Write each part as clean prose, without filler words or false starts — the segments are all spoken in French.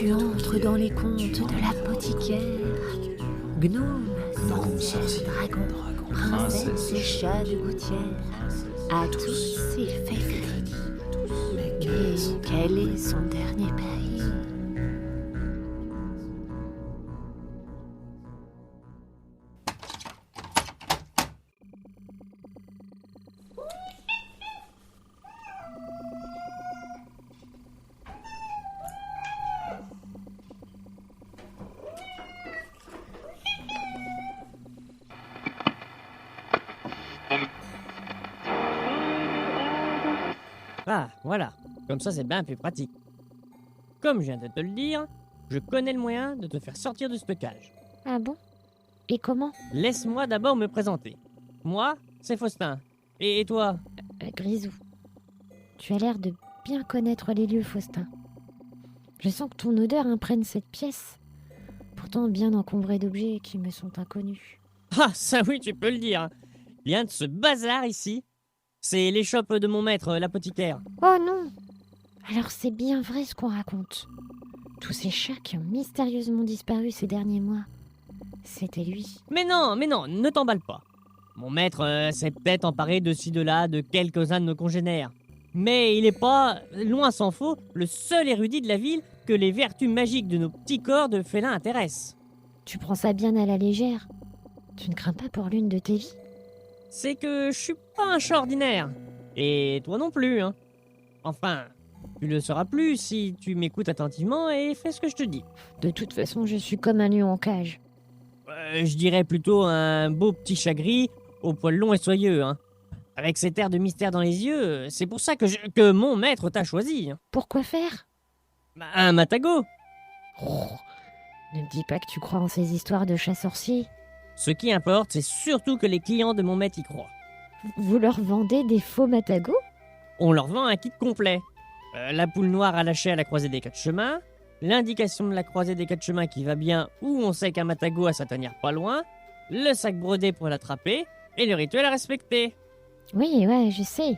Tu entres dans les contes de l'apothicaire. Gnome, sorcière, dragon, princesse et chat de gouttière. À tous il fait crédit. Mais quel est son dernier péril? Ah, voilà. Comme ça, c'est bien plus pratique. Comme je viens de te le dire, je connais le moyen de te faire sortir de cette cage. Ah bon? Et comment? Laisse-moi d'abord me présenter. Moi, c'est Faustin. Et toi? Grisou, tu as l'air de bien connaître les lieux, Faustin. Je sens que ton odeur imprègne cette pièce, pourtant bien encombrée d'objets qui me sont inconnus. Ah, ça oui, tu peux le dire. Rien de ce bazar ici. C'est l'échoppe de mon maître, l'apothicaire. Oh non! Alors c'est bien vrai ce qu'on raconte. Tous ces chats qui ont mystérieusement disparu ces derniers mois. C'était lui. Mais non, ne t'emballe pas. Mon maître s'est peut-être emparé de ci de là de quelques-uns de nos congénères. Mais il n'est pas, loin s'en faut, le seul érudit de la ville que les vertus magiques de nos petits corps de félins intéressent. Tu prends ça bien à la légère. Tu ne crains pas pour l'une de tes vies? C'est que je suis pas un chat ordinaire. Et toi non plus, hein. Enfin, tu le sauras plus si tu m'écoutes attentivement et fais ce que je te dis. De toute façon, je suis comme un lion en cage. Je dirais plutôt un beau petit chat gris, aux poils longs et soyeux, hein. Avec cet air de mystère dans les yeux, c'est pour ça que mon maître t'a choisi. Hein. Pourquoi faire? Un matago. Oh, ne me dis pas que tu crois en ces histoires de chats sorciers. Ce qui importe, c'est surtout que les clients de mon maître y croient. Vous leur vendez des faux matagos? On leur vend un kit complet. La poule noire à lâcher à la croisée des quatre chemins, l'indication de la croisée des quatre chemins qui va bien où on sait qu'un matago a sa tanière pas loin, le sac brodé pour l'attraper, et le rituel à respecter. Oui, ouais, je sais.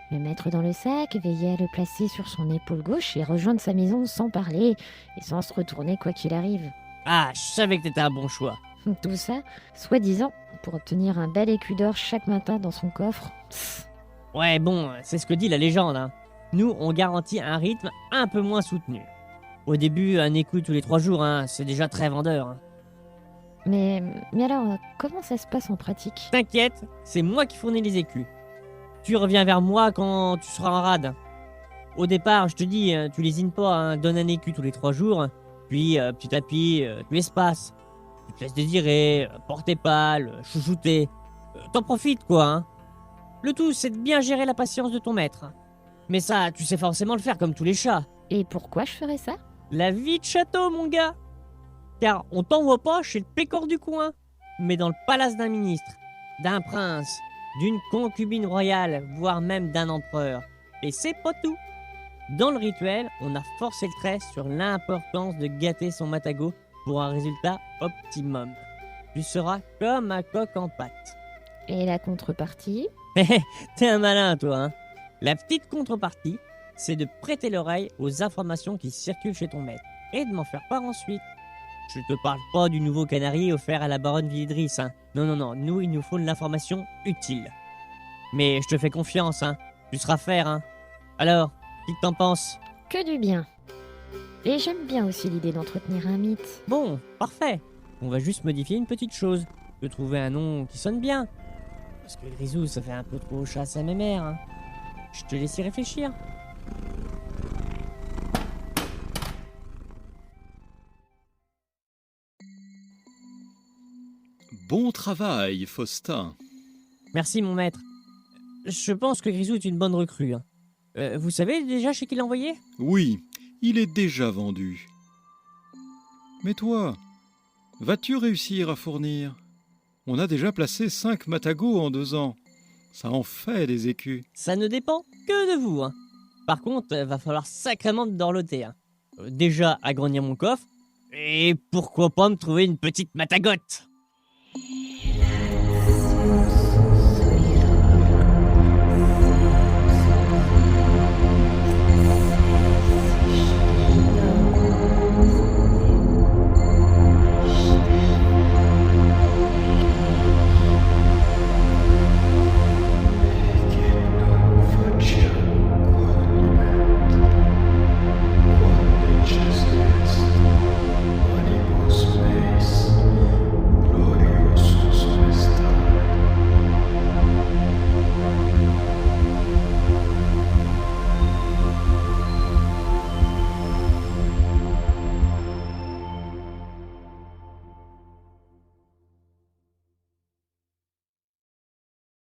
Le mettre dans le sac, veiller à le placer sur son épaule gauche et rejoindre sa maison sans parler et sans se retourner quoi qu'il arrive. Ah, je savais que t'étais un bon choix. Tout ça, soi-disant, pour obtenir un bel écu d'or chaque matin dans son coffre. Psst. Ouais, bon, c'est ce que dit la légende, hein. Nous, on garantit un rythme un peu moins soutenu. Au début, un écu tous les 3 jours, hein, c'est déjà très vendeur. Hein. Mais alors, comment ça se passe en pratique? T'inquiète, c'est moi qui fournis les écus. Tu reviens vers moi quand tu seras en rade. Au départ, je te dis, tu lésines pas, hein, donne un écu tous les 3 jours, puis petit à petit, tu espaces. Tu te laisses désirer, porter pâle, chouchouter. T'en profites, quoi, hein. Le tout, c'est de bien gérer la patience de ton maître. Mais ça, tu sais forcément le faire comme tous les chats. Et pourquoi je ferais ça? La vie de château, mon gars. Car on t'envoie pas chez le pécor du coin, mais dans le palace d'un ministre, d'un prince, d'une concubine royale, voire même d'un empereur. Et c'est pas tout. Dans le rituel, on a forcé le trait sur l'importance de gâter son matago pour un résultat optimum. Tu seras comme un coq en pâte. Et la contrepartie? T'es un malin, toi, hein. La petite contrepartie, c'est de prêter l'oreille aux informations qui circulent chez ton maître et de m'en faire part ensuite. Je te parle pas du nouveau canari offert à la baronne Villedris, hein. Non, nous, il nous faut de l'information utile. Mais je te fais confiance, hein. Tu seras faire, hein. Alors, qu'est-ce que t'en penses? Que du bien. Et j'aime bien aussi l'idée d'entretenir un mythe. Bon, parfait. On va juste modifier une petite chose. Je peux trouver un nom qui sonne bien. Parce que Grisou, ça fait un peu trop chasse à mes mères, hein. Je te laisse y réfléchir. Bon travail, Faustin. Merci, mon maître. Je pense que Grisou est une bonne recrue, hein. Vous savez déjà chez qui l'envoyer? Oui, il est déjà vendu. Mais toi, vas-tu réussir à fournir? On a déjà placé 5 matagos en 2 ans. Ça en fait des écus. Ça ne dépend que de vous, hein. Par contre, va falloir sacrément me dorloter, hein. Déjà, agrandir mon coffre. Et pourquoi pas me trouver une petite matagote?